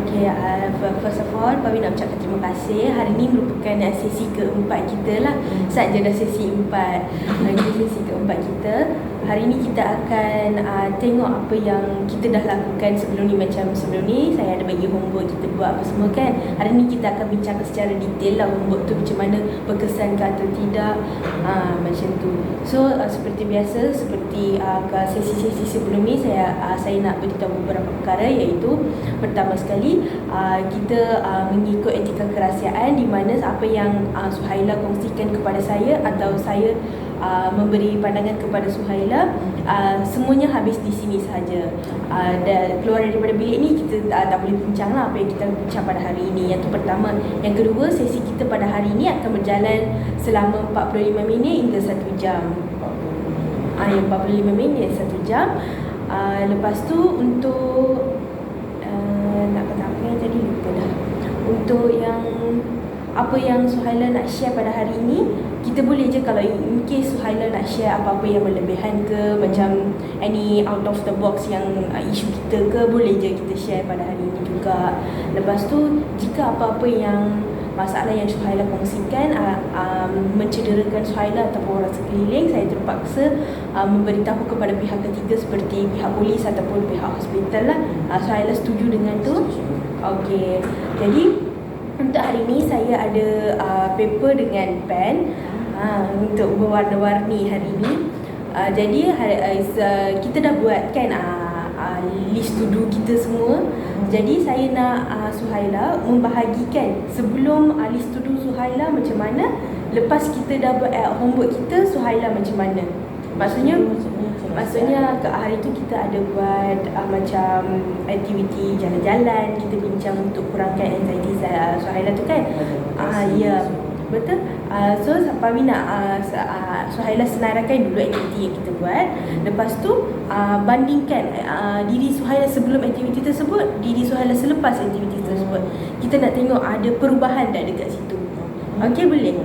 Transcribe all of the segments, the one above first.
Okay, first of all, Pawi nak ucapkan terima kasih. Hari ini merupakan sesi keempat kita lah. Saja dah sesi 4. Ini sesi keempat kita. Hari ini kita akan tengok apa yang kita dah lakukan sebelum ni. Macam sebelum ni saya ada bagi homework, kita buat apa semua kan. Hari ini kita akan bincangkan secara detail lah homework tu macam mana, berkesan ke atau tidak, macam tu. So seperti biasa, seperti sesi-sesi sebelum ni, saya nak beritahu beberapa perkara, iaitu pertama sekali kita mengikut etika kerahsiaan, di mana apa yang Suhaila kongsikan kepada saya atau saya memberi pandangan kepada Suhaila, semuanya habis di sini sahaja. Dan keluar daripada bilik ni kita tak boleh bincang lah apa yang kita bincang pada hari ini. Yang tu pertama. Yang kedua, sesi kita pada hari ini akan berjalan selama 45 minit hingga 1 jam. Yang 45 minit 1 jam. Lepas tu untuk nak kata apa yang tadi lupa dah. Untuk yang apa yang Suhaila nak share pada hari ini, kita boleh je kalau in case Suhaila nak share apa-apa yang berlebihan ke, macam any out of the box yang isu kita ke, boleh je kita share pada hari ini juga. Lepas tu, jika apa-apa yang masalah yang Suhaila kongsikan mencederakan Suhaila ataupun orang sekeliling, saya terpaksa memberitahu kepada pihak ketiga seperti pihak polis ataupun pihak hospital lah. Suhaila setuju dengan tu? Okey. Jadi untuk hari ini saya ada paper dengan pen untuk berwarna-warni hari ini. Jadi kita dah buat kan list to do kita semua. Jadi saya nak Suhaila membahagikan sebelum list to do Suhaila macam mana, lepas kita dah buat homework kita, Suhaila macam mana. Maksudnya ke hari tu kita ada buat macam aktiviti jalan-jalan, kita bincang untuk kurangkan anxiety Suhaila tu kan. Ya, betul. So Pawi nak Suhaila senaraikan dulu aktiviti yang kita buat. Lepas tu bandingkan diri Suhaila sebelum aktiviti tersebut, diri Suhaila selepas aktiviti tersebut. Kita nak tengok ada perubahan tak dekat situ. Okey, boleh?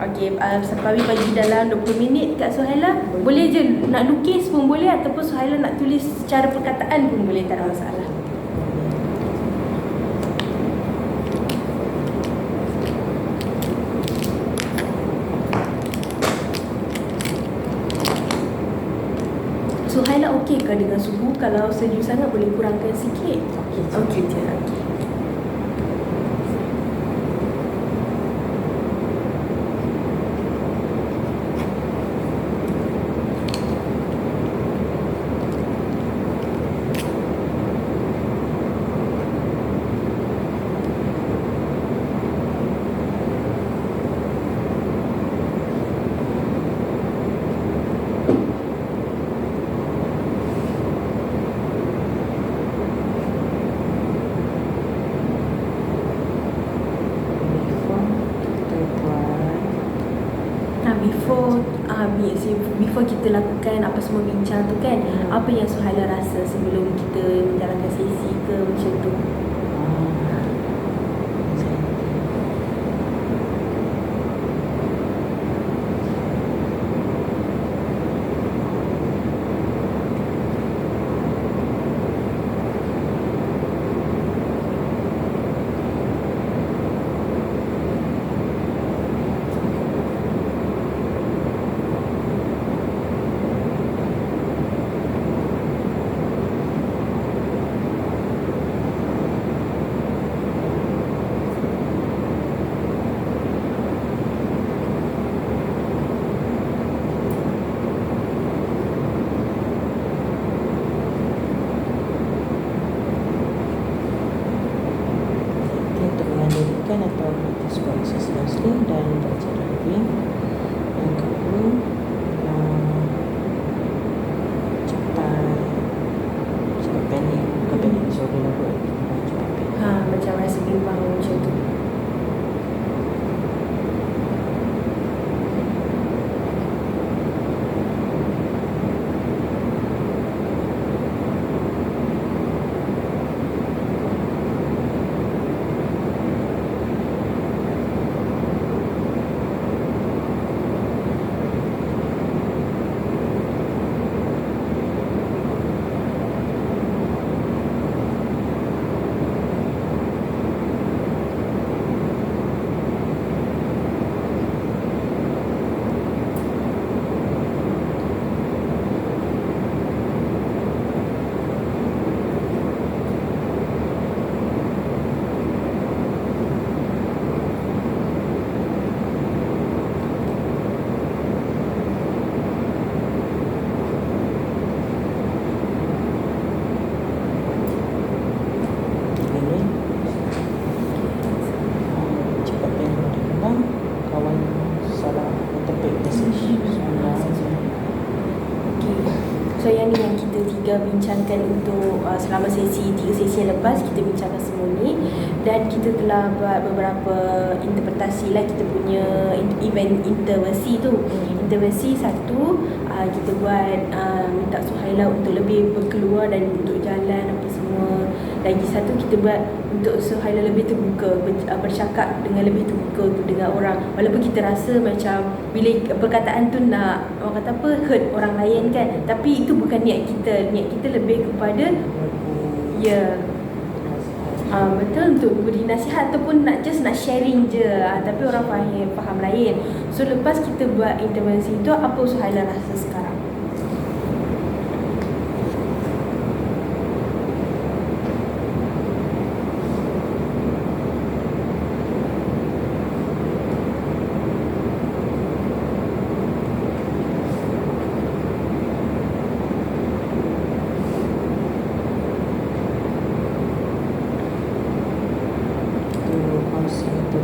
Okey, Pawi bagi dalam 20 minit kat Suhaila. Boleh je nak lukis pun boleh, ataupun Suhaila nak tulis secara perkataan pun boleh, tak ada masalah. Suhaila okey ke dengan suhu? Kalau sejuk sangat boleh kurangkan sikit. Okey je. Okey. Before kita lakukan apa semua bincang tu kan, apa yang Suhaila rasa sebelum kita menjalankan sesi ke macam tu? atau proses counseling dan baca driving. Yang kedua, cepat panik, bukan panik disorder lah kot, cepat panik. Macam rasa bimbang macam tu. kita bincangkan untuk selama 3 sesi yang lepas kita bincangkan semua ni, dan kita telah buat beberapa interpretasi lah kita punya event intervensi tu. Intervensi satu, kita buat minta Suhaila untuk lebih berkeluar dan untuk jalan apa semua. Lagi satu, kita buat untuk Suhaila lebih terbuka, bercakap dengan lebih terbuka dengan orang, walaupun kita rasa macam bila perkataan tu nak orang kata apa, hurt orang lain kan, tapi itu bukan niat kita. Niat kita lebih kepada betul, untuk beri nasihat ataupun nak sharing je, tapi orang faham lain. So lepas kita buat intervensi tu, apa Suhaila rasa sekarang?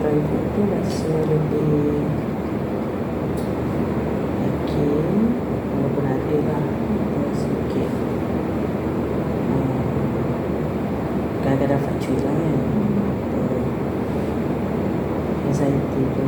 Itu rasa lebih yakin, walaupun ada lah sedikit kadang-kadang fluctuate lah kan, anxiety tu.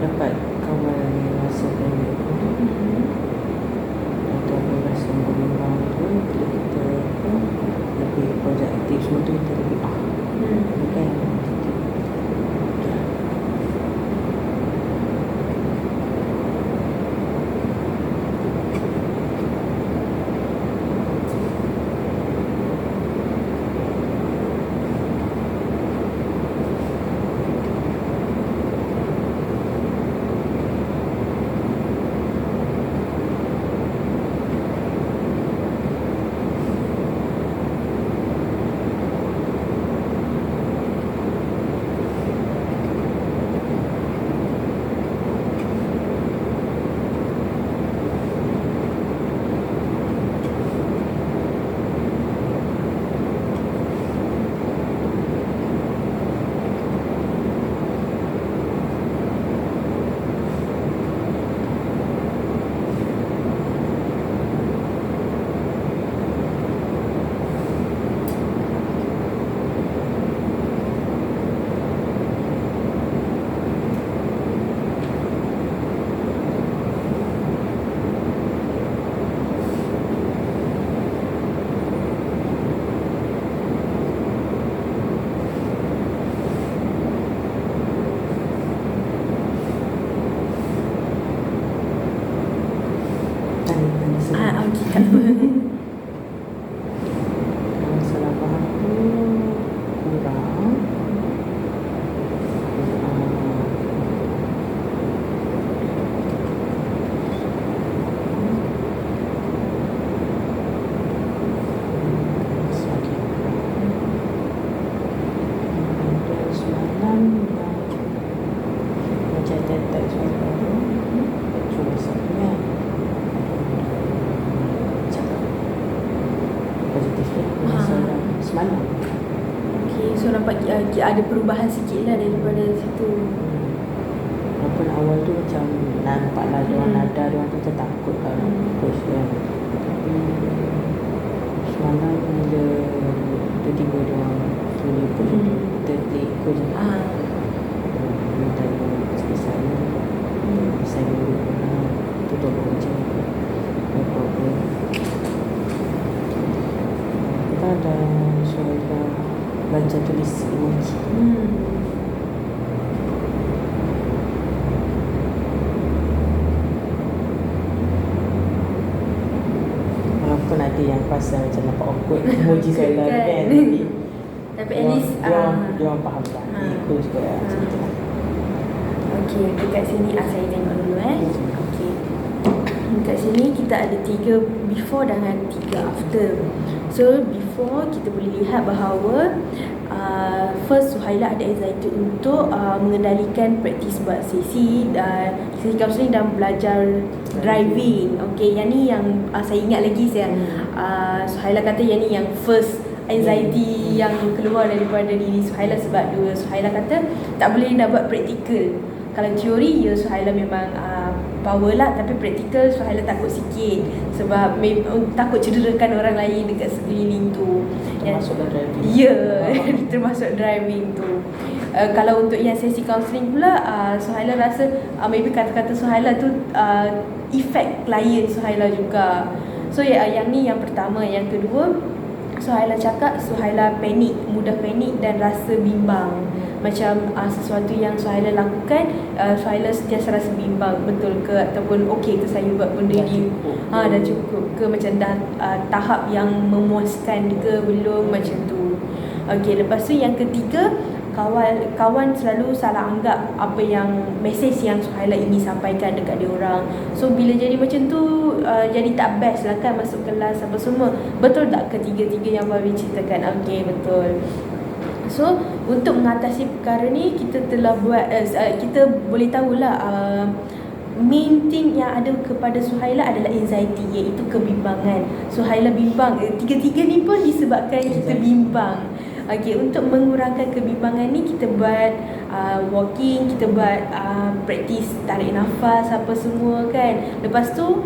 Dapat kawan rasa pendek atau rasa berbimbang tu, bila kita lebih projektif semua tu, kita lebih bukan tak apa. Salah faham tu kurang. Semalam macam tak suara cuma satunya positifnya masalah semalam. Okay, so nampak ada perubahan sikit lah daripada situ. Walaupun awal tu macam nampak lah diorang nada, diorang tu macam takut lah coach kan. Tapi semalam bila tiba-tiba diorang boleh coach tu, kita ikut je. Minta sikit saya, saya dulu tu tolong macam no problem. Kita ada suara baca tulis emoji. Walaupun ada yang pasal macam nampak awkward emoji saya lah kan, tapi at least dia orang faham lah. Ikut juga macam tu lah. Okay, dekat sini saya tengok dulu Okay, dekat sini kita ada 3 before dan 3 after. So before kita boleh lihat bahawa first Suhaila ada anxiety untuk mengendalikan praktis buat sesi counselling dan belajar driving. Okay, yang ni yang saya ingat lagi Suhaila kata yang ni yang first anxiety yang keluar daripada diri Suhaila, sebab Suhaila kata tak boleh nak buat praktikal. Kalau teori ya Suhaila memang power lah, tapi praktikal Suhaila takut sikit sebab takut cederakan orang lain dekat sekeliling tu. Termasuk driving. Ya, termasuk driving tu. Kalau untuk yang sesi counselling pula, Suhaila rasa maybe kata-kata Suhaila tu effect klien Suhaila juga. So yang ni yang pertama. Yang kedua, Suhaila cakap Suhaila panik, mudah panik dan rasa bimbang. Macam sesuatu yang Suhaila lakukan, Suhaila sentiasa rasa bimbang, betul ke ataupun okey ke saya buat benda ni, dah cukup ke, macam dah tahap yang memuaskan ke belum, macam tu. Okey, lepas tu yang ketiga, kawan selalu salah anggap apa yang mesej yang Suhaila ingin sampaikan dekat dia orang. So bila jadi macam tu, jadi tak best lah kan masuk kelas apa semua. Betul tak ketiga-tiga yang Fabi ceritakan? Okey, betul. So untuk mengatasi perkara ni, kita telah buat kita boleh tahulah main thing yang ada kepada Suhaila adalah anxiety, iaitu kebimbangan. Suhaila bimbang, tiga-tiga ni pun disebabkan kita bimbang. Okay, untuk mengurangkan kebimbangan ni, kita buat walking, kita buat praktis tarik nafas apa semua kan. Lepas tu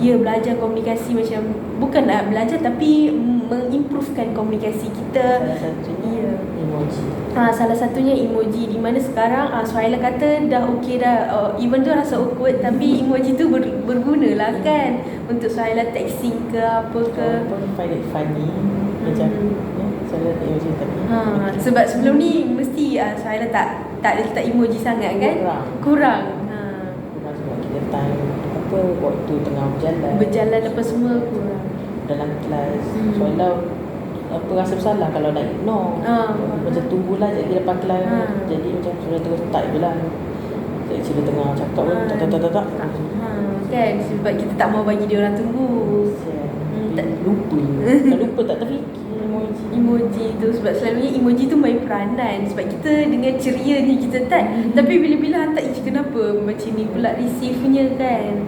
belajar komunikasi, macam bukan nak belajar tapi mengimprovekan komunikasi kita. Salah satunya emoji. Salah satunya emoji, di mana sekarang Suhaila kata dah okey dah, even tu rasa awkward tapi emoji tu berguna lah kan untuk Suhaila texting ke apa ke. Pun find it funny macam Suhaila tak emoji tapi sebab sebelum ni mesti Suhaila tak letak emoji sangat kan. Kurang sebab kita time waktu tengah berjalan apa semua kurang dalam kelas. Suhaila rasa bersalah kalau nak ignore. Macam tunggulah jadi lepas kelas. Jadi macam sudah terus type je lah. Jadi sila tengah cakap pun tak kan, sebab kita tak mau bagi dia orang tunggu. Lupa tak terfikir emoji tu, sebab selalunya emoji tu main peranan. Sebab kita dengan ceria ni kita tapi bila-bila hantar kenapa macam ni pula receive-nya kan.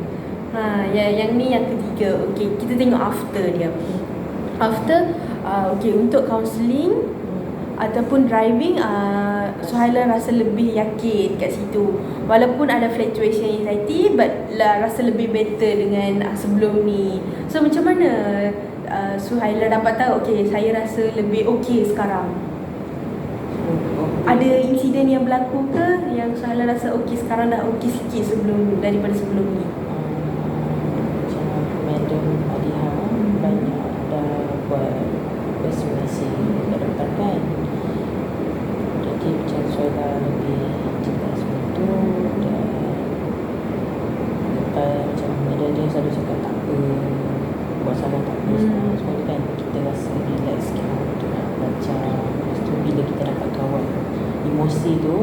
Yang ni yang ketiga. Okey, kita tengok after dia. Okey, untuk counselling ataupun driving, Suhaila rasa lebih yakin kat situ. Walaupun ada fluctuation anxiety, but rasa lebih better dengan sebelum ni. So macam mana Suhaila dapat tahu okey saya rasa lebih okey sekarang? Ada insiden yang berlaku ke yang Suhaila rasa okey sekarang dah okey sikit daripada sebelum ni? Madam Adiha banyak dah buat persuasi kat depan kan. Jadi macam Suhaila lebih cerita semua tu, dan lepas macam dia selalu cakap tak apa, buat salah tak apa, semua tu kan kita rasa relax sikit untuk nak belajar. Lepas tu bila kita dapat kawan emosi tu,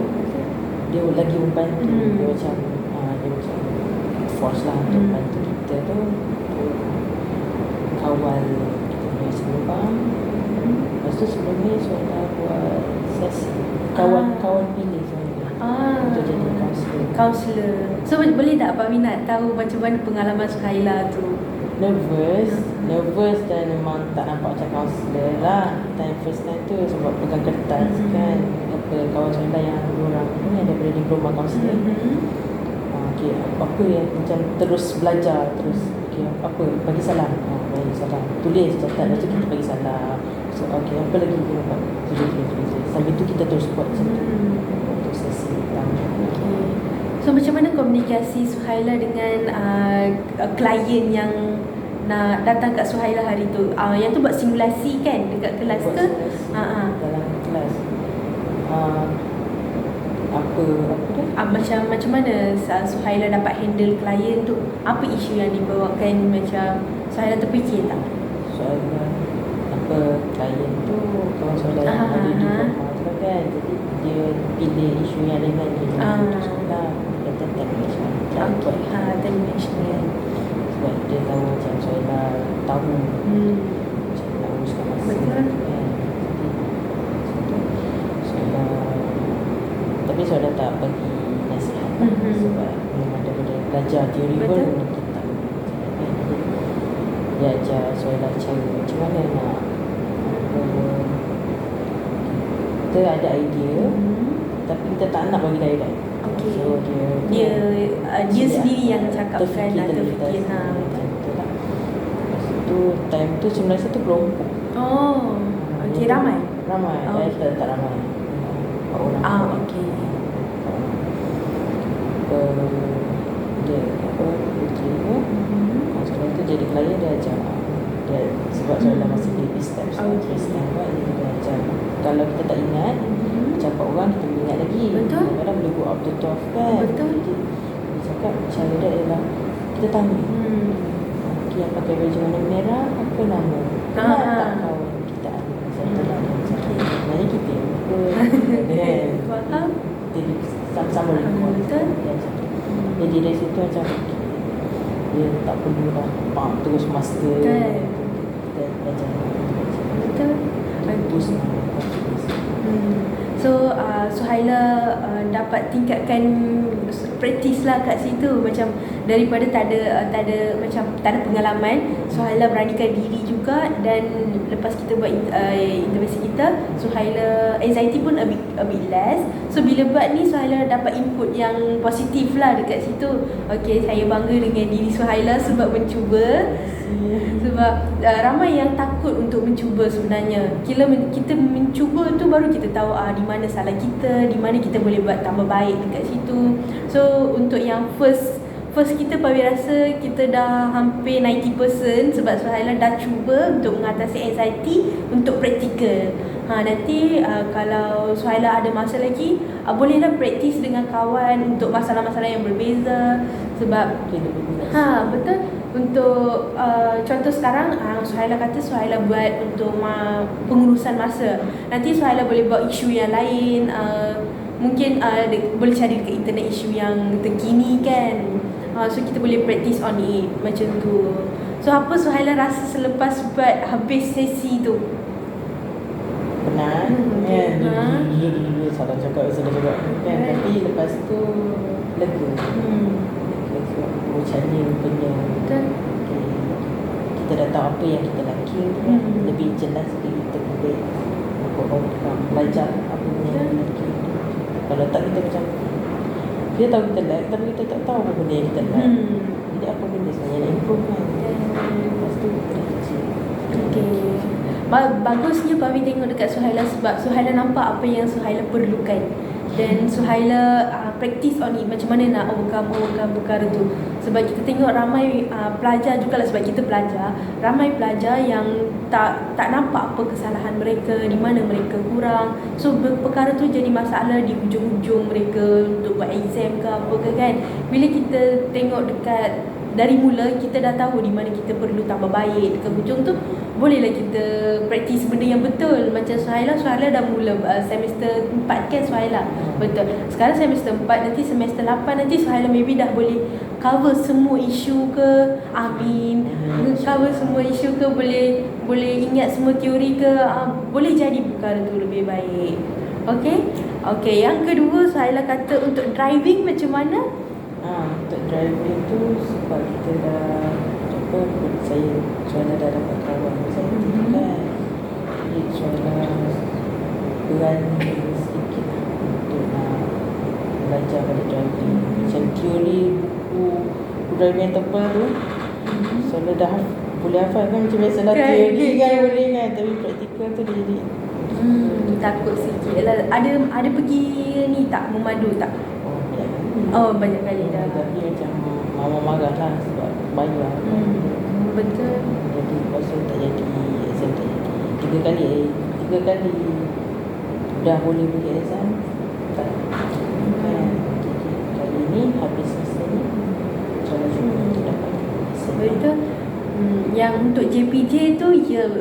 dia lagi membantu. Dia macam force lah untuk bantu kita tu kawal kita punya sembang. Lepas tu sebelum ni Suhaila buat sesi kawan pilih untuk jadi kaunselor. So boleh tak Pak Min nak tahu macam mana pengalaman Suhaila tu? Nervous dan memang tak nampak macam kaunselor lah first time tu, sebab pegang kertas kan kawan Suhaila yang orang ni ada daripada diploma kaunselor. Okay, apa yang macam terus belajar apa bagi salah, tulis catat, lepas tu kita bagi salah. So okay, apa lagi kita buat, tulis sambil tu kita terus buat untuk sesi pertama. So macam mana komunikasi Suhaila dengan klien yang nak datang kat Suhaila hari tu? Yang tu buat simulasi kan dekat kelas ke? Dalam kelas macam mana Suhaila dapat handle klien tu? Apa isu yang dibawakan? Macam Suhaila terfikir tak? Suhaila klien tu kawan Suhaila yang ada di rumah tu kan. Jadi dia pilih isu yang ringan je untuk Suhaila. Dia tetap macam termination sebab dia tahu macam Suhaila tahu macam nak uruskan masa kan. Jadi bagi nasihat lah. Sebab memang daripada belajar teori pun Betul. memang kita tak dia ajar Suhaila cara macam mana nak kita ada idea tapi kita tak nak bagi direct. Okey. So Dia sendiri yang cakapkan atau fikir. Betul lah. Lepas tu time tu sebenarnya tu kelompok. Oh, okey, ramai. Oh. Tak ramai. 4 orang. Okey. Dia puteri tu. Sekarang tu jadi klien dia ajar. Dia sebab Suhaila masih baby steps. First time buat dia ajar. Kalau kita tak ingat macam 4 orang kita boleh ingat lagi. Betul. Kadang-kadang boleh go up to 12 kan. Betul. Dia cakap cara dia adalah kita tanya. Okay, yang pakai baju warna merah apa nama? Tak tahu kita ambil satu lah. Sebenarnya kita yang lupa. Faham? Jadi sama-sama record. Betul. Jadi dari situ macam dia tak perlu lah terus master. Kan. Kita belajar. Betul. Bagus lah. So Suhaila dapat tingkatkan praktis lah kat situ. Macam daripada tak ada macam tak ada pengalaman, Suhaila beranikan diri juga. Dan lepas kita buat intervensi kita, Suhaila anxiety pun a bit less. So bila buat ni Suhaila dapat input yang positif lah dekat situ. Okay, saya bangga dengan diri Suhaila sebab mencuba. Sebab ramai yang takut untuk mencuba sebenarnya. Kita mencuba tu baru kita tahu di mana salah kita, di mana kita boleh buat tambah baik dekat situ. So untuk yang first kita Pawi rasa kita dah hampir 90% sebab Suhaila dah cuba untuk mengatasi anxiety untuk praktikal. Nanti kalau Suhaila ada masa lagi, bolehlah praktis dengan kawan untuk masalah-masalah yang berbeza. Sebab betul. Untuk contoh sekarang Suhaila kata Suhaila buat untuk pengurusan masa. Nanti Suhaila boleh buat isu yang lain. Mungkin boleh cari dekat internet isu yang terkini kan. So kita boleh practice on it macam tu. So apa Suhaila rasa selepas buat habis sesi tu? Penat dulu salah cakap kan. Tapi lepas tu lega. Challenge punya. Betul. Kita dah tahu apa yang kita laki kan. Lebih jelas kita boleh belajar apa yang kita laki. Kalau tak kita macam kita tahu kita like tapi kita tak tahu apa benda yang kita like. Jadi apa benda sebenarnya nak improve kan. Lepas tu kita dah kecil. Okay. Bagusnya Pawi tengok dekat Suhaila sebab Suhaila nampak apa yang Suhaila perlukan. Dan Suhaila practice on it macam mana nak overcome perkara tu. Sebab kita tengok ramai pelajar jugalah, sebab kita pelajar, ramai pelajar yang tak nampak apa kesalahan mereka, di mana mereka kurang. So perkara tu jadi masalah di hujung-hujung mereka untuk buat exam ke apa ke kan. Bila kita tengok dekat dari mula, kita dah tahu di mana kita perlu tambah baik. Dekat hujung tu bolehlah kita praktis benda yang betul. Macam Suhaila dah mula semester 4 kan Suhaila. Betul. Sekarang semester 4, nanti semester 8 nanti Suhaila maybe dah boleh cover semua isu ke. Amin. Cover semua isu ke, boleh ingat semua teori ke. Boleh jadi perkara tu lebih baik. Okay, yang kedua Suhaila kata untuk driving macam mana? Untuk driving tu sebab kita dah Suhaila dah dapat kawan saya kan. Jadi Suhaila berani sedikit untuk nak belajar pada driving. Macam teori buku driving yang tebal tu Suhaila dah boleh hafal kan. Macam biasalah teori kan boleh kan. Tapi praktikal tu dia jadi takut sikit lah. Ada pergi ni tak, memadu tak? Banyak kali dah. Tapi macam mama marah lah sebab bayar. Betul. Jadi lepas tu tak jadi exam, tak jadi. Tiga kali dah boleh pergi exam tak. Jadi kali ni habis semester ni Suhaila cuba untuk dapat exam. Betul. Yang untuk JPJ tu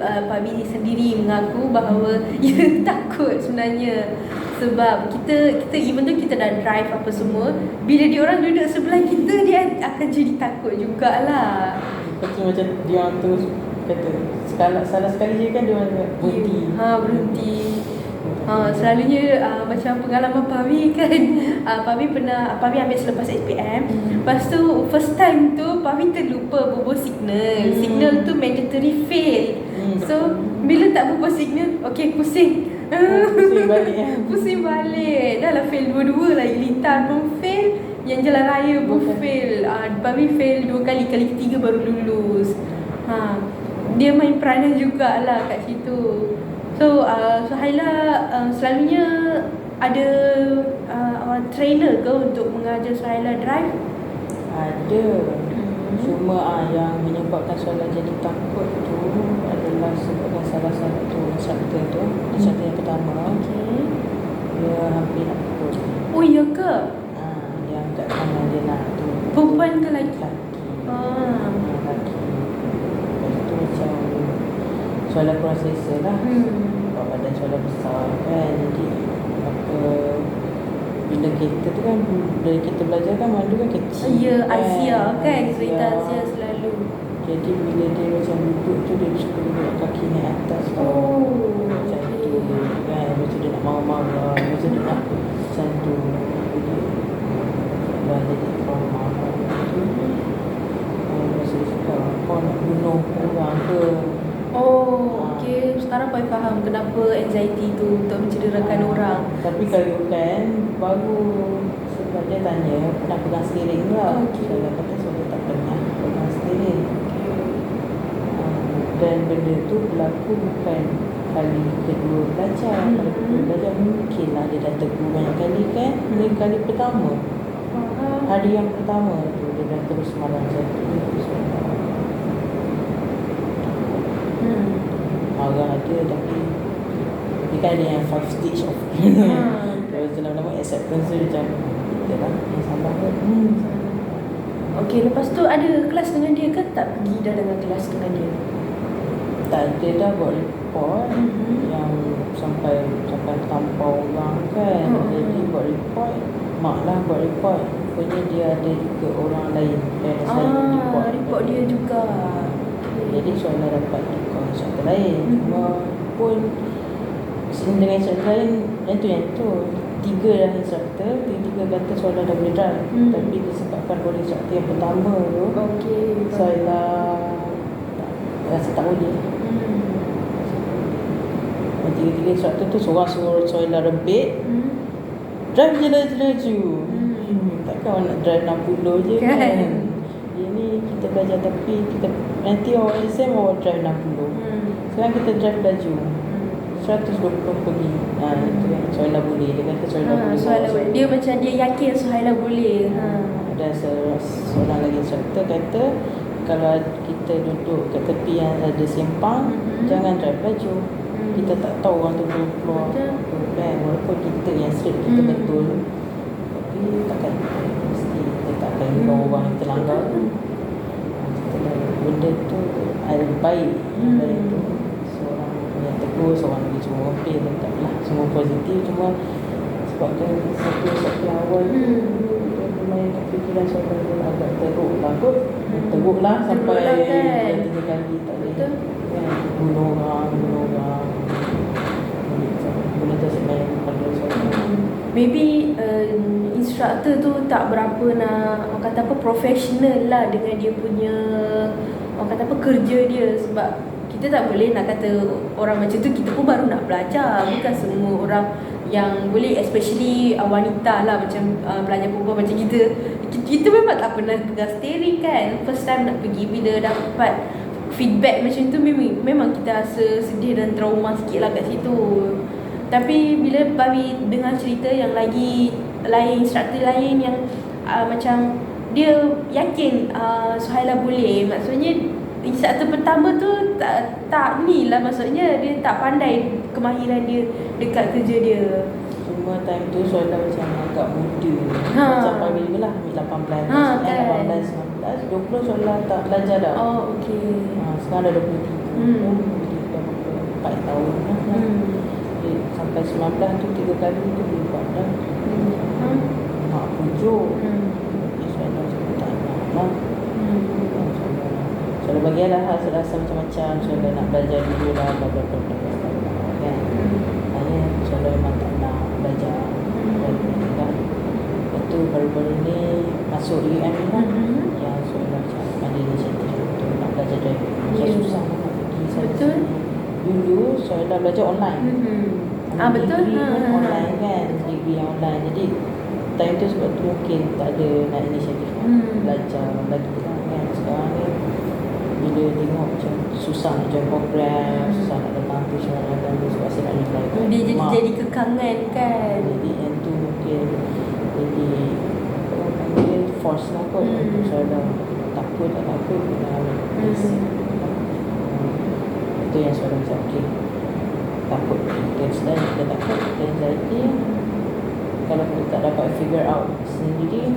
Pak Bini sendiri mengaku bahawa ia takut sebenarnya. Sebab kita even tu kita dah drive apa semua, bila diorang duduk sebelah kita, dia akan jadi takut jugalah. Macam dia orang terus kata salah sekali je kan dia orang berhenti. Berhenti. Selalunya macam pengalaman Pavi kan. Pavi ambil selepas SPM. Lepas tu first time tu Pavi terlupa bubuh signal. Signal tu mandatory fail. So bila tak bubuh signal, okay pusing. Pusing balik kan. Pusing balik. Dah lah fail dua-dua lagi. Lintar pun fail, yang jalan raya pun fail. Pavi fail 2 kali. Kali ketiga baru lulus. Dia main peranan jugalah kat situ. So Suhaila selalunya ada trainer ke untuk mengajar Suhaila drive? Ada. Cuma yang menyebabkan Suhaila jadi takut tu adalah sebabkan salah satu instructor tu, instructor yang pertama. Dia hampir nak pukul. Oh ya ke? Dia angkat tangan dia nak tu. Perempuan ke lelaki? Lelaki. Lepas tu macam Suhaila kurang selesa lah. Sebab badan Suhaila besar kan. Jadi bila kita tu kan, bila kita belajar kan mandu kan kecil. Ya, kan? Asia kan, cerita Asia selalu. Jadi bila dia macam duduk tu, dia suka duduk kaki naik atas tu. Macam tu kan. Macam dia nak marah-marah, macam dia nak macam tu. Jadi trauma tu. Masa dia cakap, kau nak bunuh orang ke? Okay. Sekarang Pai faham kenapa anxiety tu untuk mencederakan orang. Tapi kalau kan baru sebab dia tanya pernah pegang steering lah. Saya kata saya tak pernah pegang steering. Dan benda tu berlaku bukan kali kedua belajar. Kali kedua belajar mungkinlah dia dah tegur banyak kali kan. Ini kali pertama. Hari yang pertama tu dia dah terus marah satu. Marah ada tapi kan ada yang 5 stage of kalau lama-lama acceptance tu macam kita lah yang sabar kan. Okay, lepas tu ada kelas dengan dia ke? Tak pergi dah dengan kelas dengan dia? Tak, dia dah buat report yang sampai tampau orang kan. Jadi buat report, mak lah buat report. Rupanya dia ada juga orang lain yang report dia juga. Jadi Suhaila dapat tukar instructor lain. Cuma pun dengan instructor lain yang tu 3 dah instructor, 3 kata Suhaila dah boleh drive. Tapi disebabkan oleh instructor yang pertama tu, Suhaila rasa tak boleh. Dan 3 instructor tu seorang suruh Suhaila rebit, drive je laju. Takkan orang nak drive 60 je kan. Ini kita belajar tapi kita nanti awal exam awal drive 60. Sekarang kita drive laju 120 pergi. Itu yang Suhaila boleh. Dia kata Suhaila boleh. Dia macam dia yakin Suhaila boleh. Ada seorang lagi instructor kata kalau kita duduk kat tepi yang ada simpang, jangan drive laju. Kita tak tahu orang tu keluar. Walaupun kita yang straight, kita betul, tapi takkan mesti kita takkan imbau orang yang terlanggar. Benda tu ada baik dari tu. Seorang yang tegur, seorang lagi cuma okey, taklah semua positif. Cuma sebabkan satu awal dia lumayan fikiran Suhaila agak teruk lah kot. Teruk lah sampai kan? 3 kali tak boleh bunuh orang. Benda tu sebenarnya pada Suhaila. Maybe instructor tu tak berapa nak, orang kata apa, professional lah dengan dia punya, orang kata apa, kerja dia. Sebab kita tak boleh nak kata orang macam tu, kita pun baru nak belajar. Bukan semua orang yang boleh, especially wanita lah, macam pelajar perempuan macam kita memang tak pernah pegang steering kan. First time nak pergi, bila dapat feedback macam tu, memang kita rasa sedih dan trauma sikit lah kat situ. Tapi bila Pavi dengar cerita yang lagi lain, instructor lain yang macam dia yakin Suhaila boleh, maksudnya instructor pertama tu tak ni lah, maksudnya dia tak pandai kemahiran dia dekat kerja dia. Cuma time tu Suhaila macam agak muda. Macam Pavi juga lah, ambil 18, 18, 19, 20 Suhaila tak belajar dah. Sekarang dah 23. Jadi 4 tahun lah. Sampai 19 tu 3 kali tu dia buat dah. Nak pujuk. Suhaila cakap tak nak lah. Suhaila bagi lah rasa macam-macam. Suhaila nak belajar dulu lah, kan. Hanya Soalan memang tak nak belajar. Lepas tu baru-baru ni masuk UM ni lah. Yang soalan macam ada inisiatif untuk nak belajar driving. Macam susah nak pergi sana. Betul. Dulu soalan belajar online. Betul. Degree pun online kan. Degree yang online. Jadi time tu sebab tu mungkin tak ada nak inisiatif belajar lagi lah kan. Sekarang ni bila tengok macam susah nak join program, susah nak datang tu, susah nak datang tu, sebab saya nak reply kan. Dia jadi kekangan kan. Jadi yang tu mungkin jadi apa orang panggil force lah kot untuk soalan. Takut tak takut kena ambil basic. Itu yang soalan macam okay, takut kita takut kita anxiety. Kalau kita tak dapat figure out sendiri,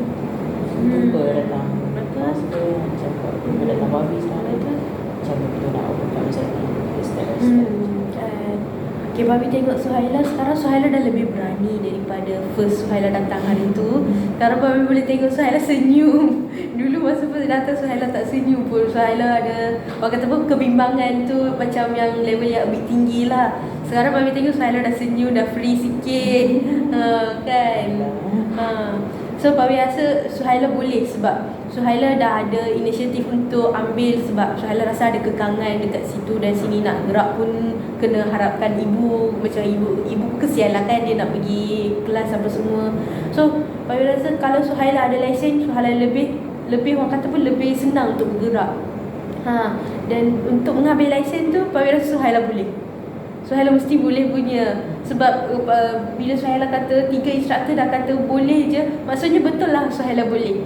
cuba datang master, macam cuba datang babi sekarang tu, macam kita nak overcome anxiety step by step. Okay, Babi tengok Suhaila sekarang. Suhaila dah lebih berani daripada first Suhaila datang hari tu. Sekarang Babi boleh tengok Suhaila senyum. Dulu masa first datang Suhaila tak senyum pun. Suhaila ada orang kata apa, kebimbangan tu macam yang level yang lebih tinggi lah. Sekarang Babi tengok Suhaila dah senyum, dah free sikit. Kan. So Babi rasa Suhaila boleh sebab Suhaila dah ada inisiatif untuk ambil, sebab Suhaila rasa ada kekangan dekat situ dan sini. Nak gerak pun kena harapkan ibu, macam ibu kesian lah kan, dia nak pergi kelas apa semua. So Babi rasa kalau Suhaila ada lesen, Suhaila lebih orang kata pun lebih senang untuk bergerak. Dan untuk mengambil lesen tu Babi rasa Suhaila boleh. Suhaila mesti boleh punya. Sebab bila Suhaila kata 3 instructor dah kata boleh je, maksudnya betul lah Suhaila boleh.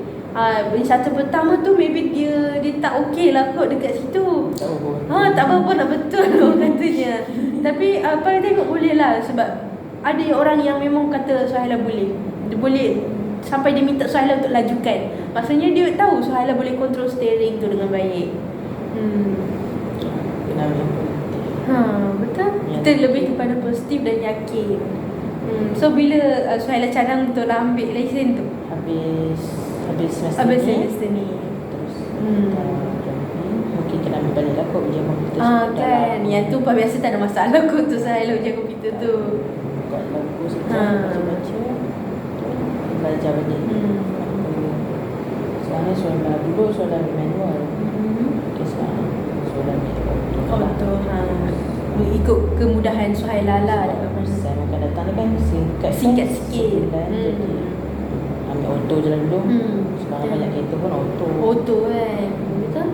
Instructor pertama tu maybe dia tak okey lah kot dekat situ. Tak apa nak betul orang katanya. Tapi apa tengok boleh lah, sebab ada orang yang memang kata Suhaila boleh. Dia boleh sampai dia minta Suhaila untuk lajukan. Maksudnya dia tahu Suhaila boleh control steering tu dengan baik. Betul. Kita lebih kepada positif dan yakin. So bila Suhaila cadang untuk ambil lesen tu? Habis semester ni. Terus mungkin kena ambil balik lah kot ujian komputer. Kan. Yang tu biasa tak ada masalah kot tu Suhaila ujian komputer tu. Buka lagu sekejap, baca, belajar balik. Sekarang soalan dulu soalan manual. Okay, sekarang soalan auto. Ikut kemudahan Suhaila lah. Saya akan datang ni kan singkat sikit. Jadi ambil auto je lah dulu. Sekarang banyak kereta pun auto kan. Betul.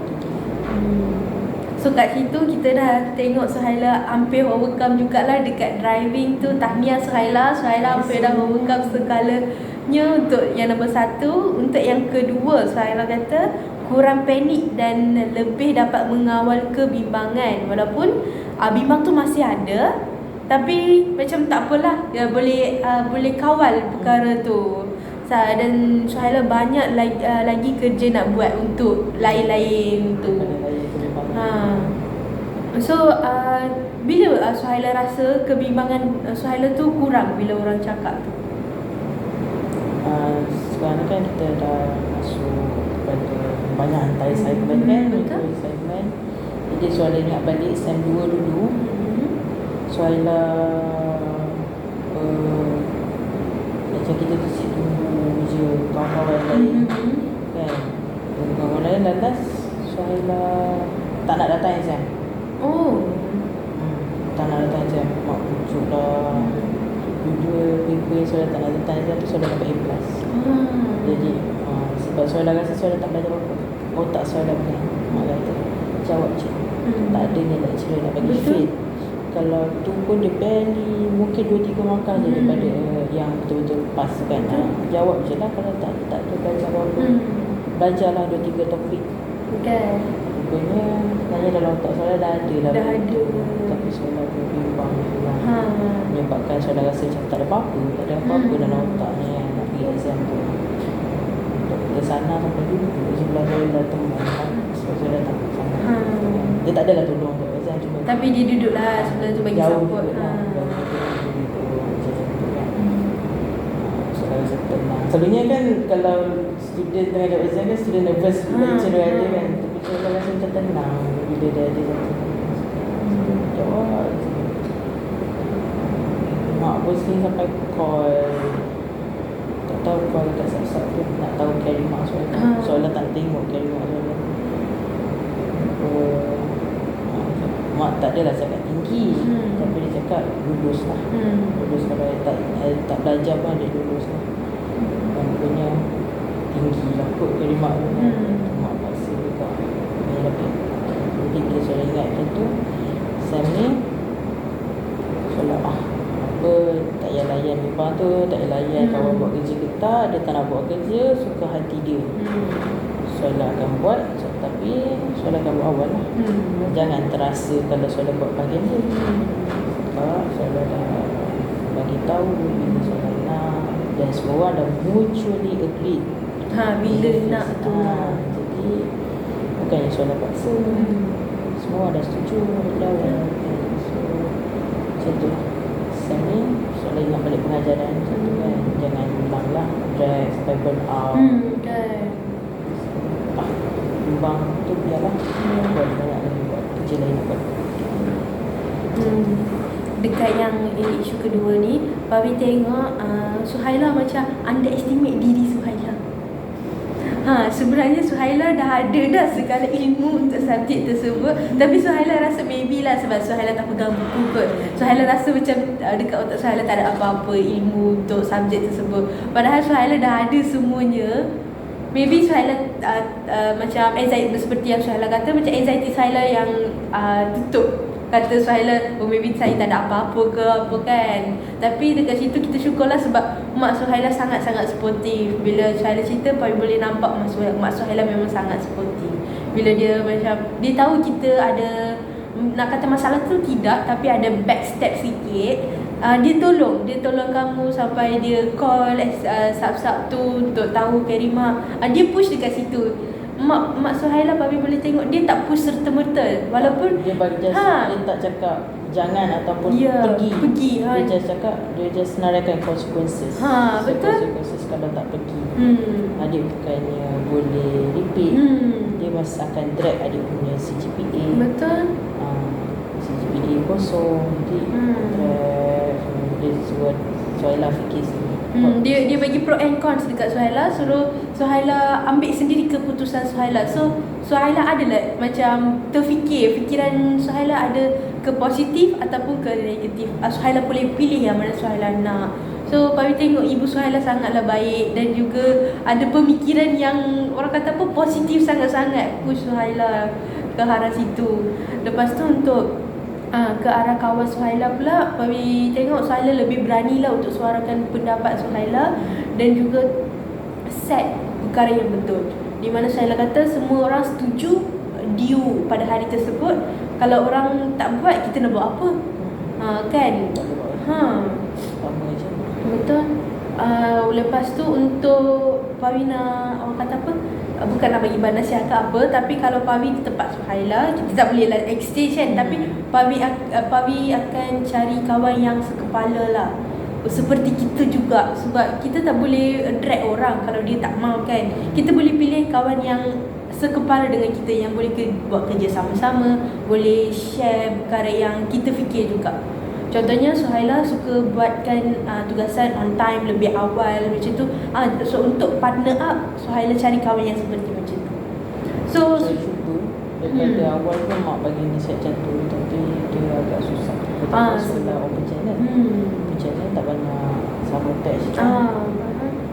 So kat situ kita dah tengok Suhaila hampir overcome jugalah dekat driving tu. Tahniah Suhaila hampir dah overcome segalanya untuk yang nombor 1. Untuk yang kedua Suhaila kata kurang panik dan lebih dapat mengawal kebimbangan. Walaupun bimbang tu masih ada, tapi macam tak apalah, boleh kawal perkara tu. Dan Suhaila banyak lagi kerja nak buat untuk lain-lain tu. So bila Suhaila rasa kebimbangan Suhaila tu kurang bila orang cakap tu? Sekarang kan kita dah masuk kepada banyak hantar assignment kan. Assignment. Jadi Suhaila ingat balik SEM 2 dulu. Suhaila macam kita tu tunggu je kawan-kawan lain kan. Kawan-kawan lain lantas Suhaila tak nak datang exam. Tak nak datang exam. Mak pujuk lah. Dua minggu yang Suhaila tak nak datang exam tu Suhaila dapat A+. Jadi sebab Suhaila rasa Suhaila tak belajar apa-apa. Otak Suhaila pening. Mak kata jawab je. Tak ada ni lecturer nak bagi fit. Kalau tu pun dia barely mungkin 2-3 markah je daripada yang betul-betul pas kan. Jawab je lah. Kalau tak ada belajar apa-apa. Belajarlah 2-3 topik. Kan. Rupanya sebenarnya dalam otak Suhaila dah ada lah. Tapi Suhaila bimbang menyebabkan Suhaila rasa macam tak ada apa-apa dalam otaknya yang nak pergi exam tu. Doktor sana sampai dulu sebelah Suhaila teman sebab Suhaila tak sama. Dia tak adalah tolong untuk exam, cuma tapi dia duduk lah sebelah tu bagi support. Selalunya kan kalau student tengah jawab exam kan student nervous lecturer ada kan. Tapi Suhaila rasa macam tenang bila dia ada satu jawab. mak pun sering sampai call. Tak tahu call kat sub-sub tu nak tahu carry mak soalan. Soalan tak tengok carry mak soalan. Mak tak adalah cakap tinggi, tapi dia cakap lulus lah. Lulus kalau tak belajar pun dia lulus lah. Punya tinggi lah kot carry mak tu kan. Mak paksa juga. Jadi bila saya ingat macam tu, Sam ni solat apa, tak payah layan memang tu, tak payah layan kawan buat kerja ke tak, dia tak nak buat kerja, suka hati dia. Solat akan buat, tapi solat akan buat awal lah. Jangan terasa kalau solat buat bahagian dia. Solat dah bagi tahu bila solat nak, dan semua orang dah mutually agreed bila nak tu. Jadi bukannya solat paksa. Semua dah setuju dah. So macam tu lah. Sam ni solat ingat balik pengajaran macam tu kan. Jangan ulang lah, drag sampai burn out. Timbang tu biarlah. Buat banyak lagi buat kerja lain nak buat. Dekat yang isu kedua ni, Pavi tengok Suhaila macam underestimate diri Suhaila. Sebenarnya Suhaila dah ada dah segala ilmu untuk subjek tersebut, tapi Suhaila rasa maybe lah sebab Suhaila tak pegang buku kot. Suhaila rasa macam dekat otak Suhaila tak ada apa-apa ilmu untuk subjek tersebut. Padahal Suhaila dah ada semuanya. Maybe Suhaila macam anxiety, seperti yang Suhaila kata, macam anxiety Suhaila yang tutup. Kata Suhaila, maybe saya tak ada apa-apa ke apa kan. Tapi dekat situ kita syukurlah sebab mak Suhaila sangat-sangat sportif. Bila Suhaila cerita, Pavi boleh nampak mak Suhaila memang sangat sportif. Bila dia macam, dia tahu kita ada, nak kata masalah tu tidak, tapi ada backstep sikit. Dia tolong kamu sampai dia call sub-sub tu untuk tahu Karima. Dia push dekat situ. Mak Suhaila, Pavi boleh tengok dia tak push serta-merta, walaupun dia bagi dia tak cakap jangan ataupun pergi. Dia just cakap, dia just senaraikan consequences. Betul. Consequences kalau tak pergi. Adik bukannya boleh repeat, dia masih akan drag adik punya CGPA. Betul. CGPA kosong, jadi drag. Dia suruh Suhaila fikir sendiri. Dia bagi pro and cons dekat Suhaila, suruh Suhaila ambil sendiri keputusan Suhaila. So Suhaila adalah macam terfikir, fikiran Suhaila ada ke positif ataupun ke negatif. Suhaila boleh pilih yang mana Suhaila nak. So Pavi tengok ibu Suhaila sangatlah baik dan juga ada pemikiran yang orang kata apa, positif sangat-sangat push Suhaila ke arah situ. Lepas tu untuk ke arah kawan Suhaila pula, Pavi tengok Suhaila lebih beranilah untuk suarakan pendapat Suhaila dan juga set perkara yang betul. Di mana Suhaila kata semua orang setuju due pada hari tersebut. Kalau orang tak buat, kita nak buat apa? Kan? Sama je. Betul. Lepas tu untuk Pavi nak, orang kata apa, bukan nak bagi nasihat ke apa, tapi kalau Pavi di tempat Suhaila, kita tak boleh lah exchange kan, tapi Pavi akan cari kawan yang sekepala lah, seperti kita juga. Sebab kita tak boleh drag orang kalau dia tak mau kan. Kita boleh pilih kawan yang sekepala dengan kita, yang boleh buat kerja sama-sama, boleh share perkara yang kita fikir juga. Contohnya Suhaila suka buatkan tugasan on time, lebih awal macam tu. So untuk partner up, Suhaila cari kawan yang seperti macam tu. So saya cuba daripada awal pun mak bagi nasihat macam tu, tapi dia agak susah. Sekolah open channel. Open channel tak banyak sama batch kan.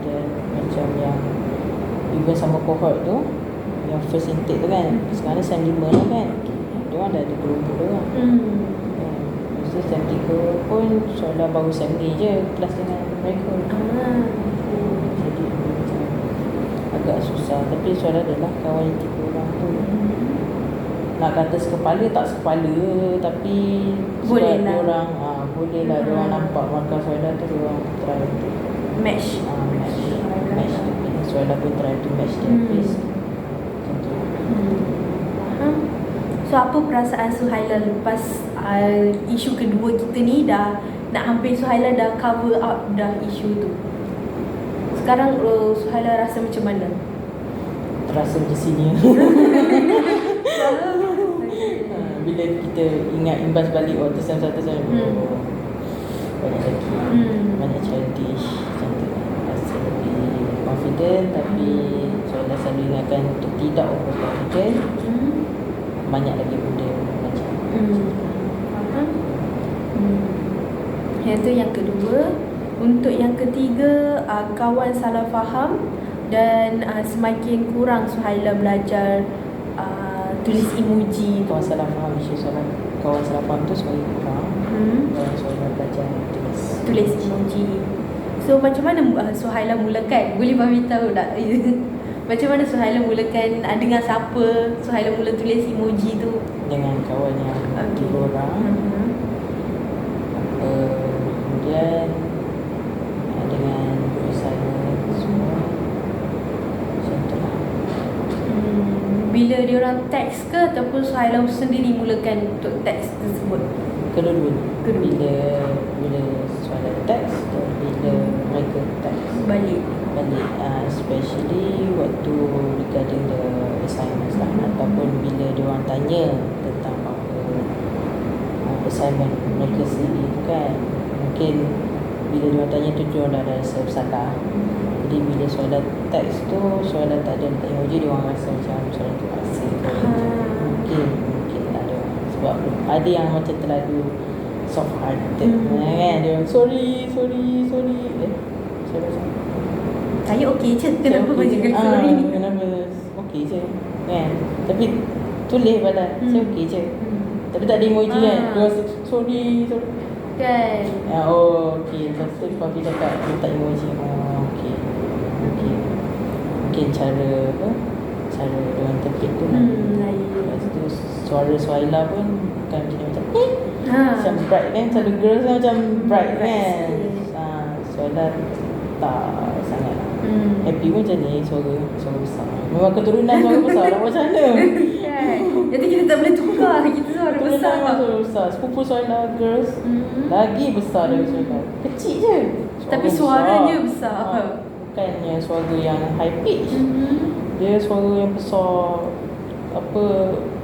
Dan macam yang even sama cohort tu, yang first intake tu kan, sekarang SEM 5 lah kan, dia orang dah ada kelompok dia orang. So SEM 3 pun soalan baru SEM ni je kelas dengan mereka. Jadi macam agak susah. Tapi soalan adalah kawan yang 3 orang tu, nak kata sekepala tak sekepala, tapi boleh sebab lah. orang boleh lah diorang nampak markah soalan tu, diorang try to match. Match. Soalan pun try to match their pace. Macam tu. So apa perasaan Suhaila lepas isu kedua kita ni, dah nak hampir Suhaila dah cover up dah isu tu. Sekarang Suhaila rasa macam mana? Terasa macam senior. Bila kita ingat imbas balik tu SEM 1 SEM 2, banyak lagi banyak childish macam tu kan. Rasa lebih confident, tapi soalan selalu ingatkan untuk tidak over confident. Banyak lagi benda macam Faham? Yang tu yang kedua. Untuk yang ketiga, kawan salah faham dan semakin kurang Suhaila belajar tulis emoji tu. kawan salah faham. Isu soalan kawan salah faham tu sebagai kurang dan soalan belajar Tulis emoji. So macam mana Suhaila mulakan? Boleh Mami tahu tak? Macam mana Suhaila mulakan, dengan siapa Suhaila mula tulis emoji tu? dengan kawan yang dua orang. Kemudian dengan guru saya semua macam tu lah. Bila diorang teks ke ataupun Suhaila sendiri mulakan untuk teks tersebut? Kedua-dua. Bila soalan teks dan bila mereka teks Balik. especially waktu regarding the assignments lah, ataupun bila diorang tanya tentang apa assignment mereka sendiri tu kan, mungkin bila diorang tanya tu diorang dah ada rasa bersalah. Jadi bila soalan teks tu, soalan tak ada letak emoji, diorang rasa macam soalan tu paksa. Mungkin tak ada, sebab ada yang macam terlalu soft hearted kan, dia sorry Saya okey je. Kenapa okay macam je. sorry ni? Kenapa okey je kan, tapi tulis balas saya okey je, tapi tak ada emoji kan. Dia rasa sorry Kan. okey. Lepas tu Papi cakap letak emoji. Okey mungkin cara dia interpret tu lah. Lepas tu suara Suhaila pun bukan macam macam bright kan, selalu girls kan macam bright kan. Suhaila tak sangat lah. Happy pun macam ni, suara besar. Memang keturunan suara besar lah, macam mana Kan. Jadi kita tak boleh tukar. Kita suara besar. suara besar. Sepupu Suhaila girls lagi besar dari Suhaila. Kecil je, Tapi suaranya besar. Bukannya suara yang high pitch. Dia suara yang besar,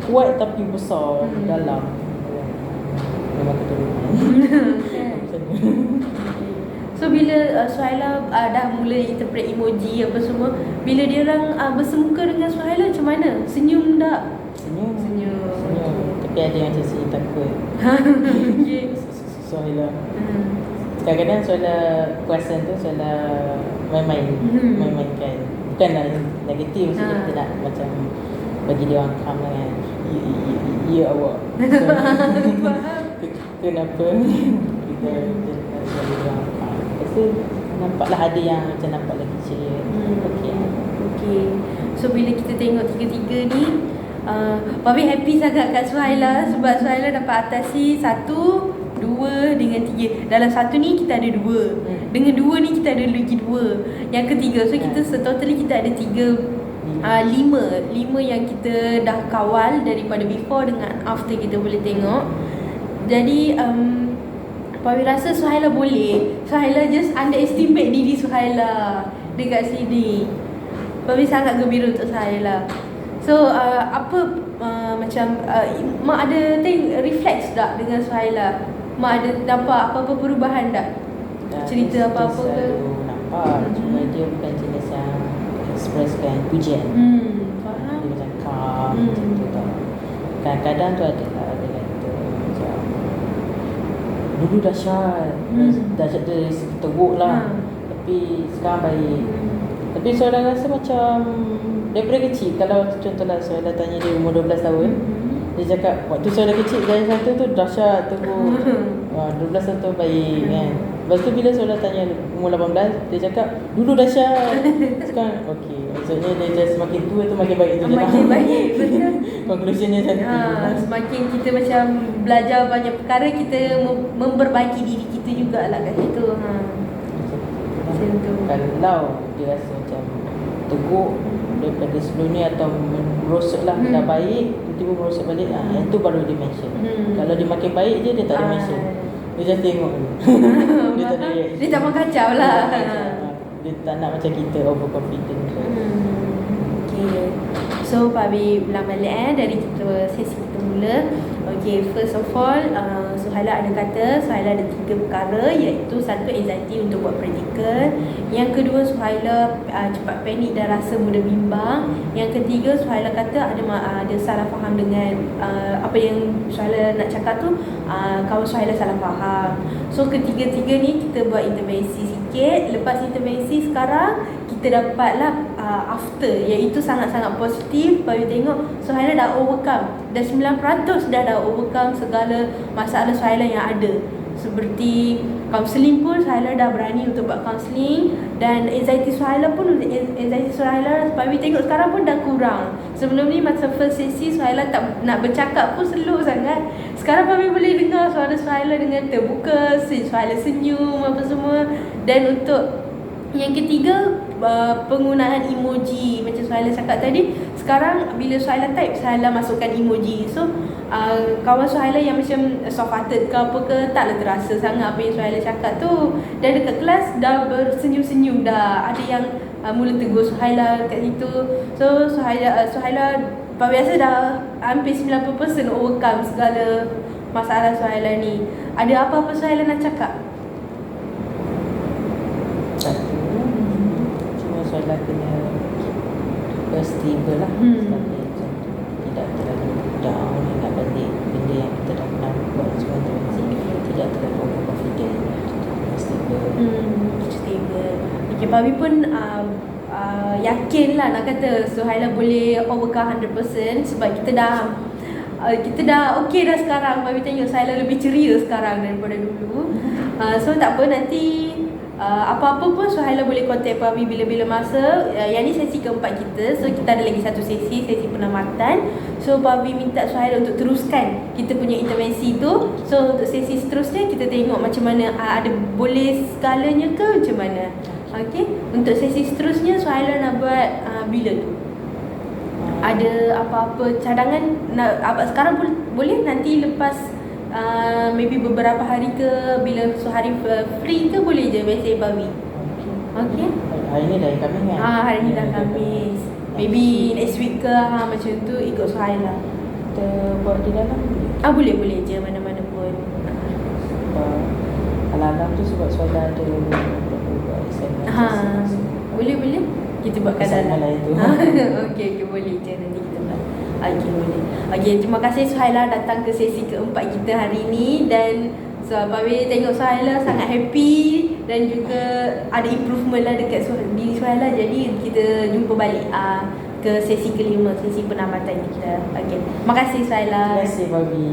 kuat tapi besar dalam. Memang keturunan. So bila Suhaila dah mula interpret emoji apa semua, bila dia orang bersemuka dengan Suhaila macam mana? Senyum tak? Senyum. Senyum. Tapi ada yang macam sini takut. Okay. Suhaila kadang-kadang Suhaila perasan tu, Suhaila main-mainkan. Bukanlah negatif, maksudnya kita nak macam bagi dia orang calm lah kan. Ya awak. Kenapa kita bagi dia orang calm. Lepas tu nampaklah ada yang macam nampak lagi ceria. Okay. So bila kita tengok tiga-tiga ni, Papi happy sangat kat Suhaila sebab Suhaila dapat atasi 1, 2 dengan 3. Dalam 1 ni kita ada 2. Dengan 2 ni kita ada lagi 2. Yang ketiga. So kita totally kita ada 5 yang kita dah kawal daripada before dengan after, kita boleh tengok. Jadi Papi rasa Suhaila boleh. Suhaila just underestimate diri Suhaila dekat sini. Papi sangat gembira untuk Suhaila. So macam Mak ada reflex tak dengan Suhaila? Mak ada nampak apa-apa perubahan tak? Cerita apa-apa ke? Nampak. Cuma dia bukan jenis yang expresskan pujian. Faham. Dia macam calm macam tu tau. Kadang-kadang tu ada lah, dia kata macam dulu dahsyat. Dahsyat tu dari segi teruk lah. Tapi sekarang baik. Tapi Suhaila rasa macam daripada kecil, kalau contohlah Suhaila tanya dia umur 12 tahun, dia cakap waktu Suhaila kecil dari satu tu dahsyat teruk. 12 tahun tu baik kan. Lepas tu bila Suhaila tanya umur 18, dia cakap dulu dahsyat. Sekarang okey. Maksudnya dia semakin tua tu makin baik tu je lah. Makin baik, betul. Conclusionnya macam tu. Semakin kita macam belajar banyak perkara, kita memperbaiki diri kita jugalah kat situ. Macam tu. Kalau dia rasa macam teruk daripada sebelum ni atau merosot lah, dah baik, tiba-tiba merosot balik, yang tu baru dia mention. Kalau dia makin baik je, dia tak ada mention. Dia just tengok dulu. Dia tak ada reaction. Dia tak mau kacau lah. Dia tak nak macam kita overconfident. Okay. So Pabi ulang balik dari sesi kita mula. Okay, first of all, Suhaila ada kata Suhaila ada 3 perkara, iaitu satu, anxiety untuk buat praktikal. Yang kedua, Suhaila cepat panik dan rasa mudah bimbang. Yang ketiga, Suhaila kata ada salah faham dengan apa yang Suhaila nak cakap tu, kawan Suhaila salah faham. So ketiga-tiga ni kita buat intervensi sikit. Lepas intervensi sekarang kita dapatlah after, iaitu sangat-sangat positif. Bagi tengok Suhaila dah overcome, dah 9% dah overcome segala masalah Suhaila yang ada. Seperti counselling pun Suhaila dah berani untuk buat counselling. Dan anxiety Suhaila Bagi tengok sekarang pun dah kurang. Sebelum ni masa first sesi Suhaila tak nak bercakap pun slow sangat. Sekarang Bagi boleh dengar suara Suhaila dengan terbuka, Suhaila senyum apa semua. Dan untuk yang ketiga, penggunaan emoji. Macam Suhaila cakap tadi, sekarang bila Suhaila type, Suhaila masukkan emoji. So kawan Suhaila yang macam soft hearted ke apa ke, taklah terasa sangat apa yang Suhaila cakap tu. Dan dekat kelas dah bersenyum-senyum dah. Ada yang mula tegur Suhaila kat situ. So Suhaila biasa dah hampir 90% overcome segala masalah Suhaila ni. Ada apa-apa Suhaila nak cakap? Suhaila kena stable lah, stable, tidak terlalu down, ingat balik benda yang kita dah pernah buat sebelum tidak terlalu overconfident, stable. Stable. Okay, Pabi pun yakin lah nak kata Suhaila boleh overcome 100%, sebab kita dah okey dah sekarang. Pabi tengok Suhaila lebih ceria sekarang daripada dulu. So tak apa, nanti apa-apa pun Suhaila boleh contact Pabi bila-bila masa. Yang ni sesi keempat kita. So kita ada lagi satu sesi penamatan. So Pabi minta Suhaila untuk teruskan kita punya intervensi tu. So untuk sesi seterusnya kita tengok macam mana, ada boleh skalanya ke macam mana. Okay, untuk sesi seterusnya Suhaila nak buat bila tu? Ada apa-apa cadangan sekarang pun boleh, nanti lepas maybe beberapa hari ke, bila hari free ke, boleh je message Pabi. Okay. Hari ni dah Khamis kan? Hari ni dah Khamis. Maybe next week ke macam tu, ikut Suhaila. Kita buat di dalam Boleh je, mana-mana pun. Alam tu sebab Suhaila ada buat assignment. Boleh. Kita buat kat dalam. Okay, boleh je, nanti kita buat. Okay, boleh. Okay, terima kasih Suhaila datang ke sesi keempat kita hari ni. Dan Pabi tengok Suhaila sangat happy dan juga ada improvement lah dekat diri Suhaila. Jadi kita jumpa balik ke sesi kelima, sesi penamatan kita. Okay, terima kasih Suhaila. Terima kasih Pabi.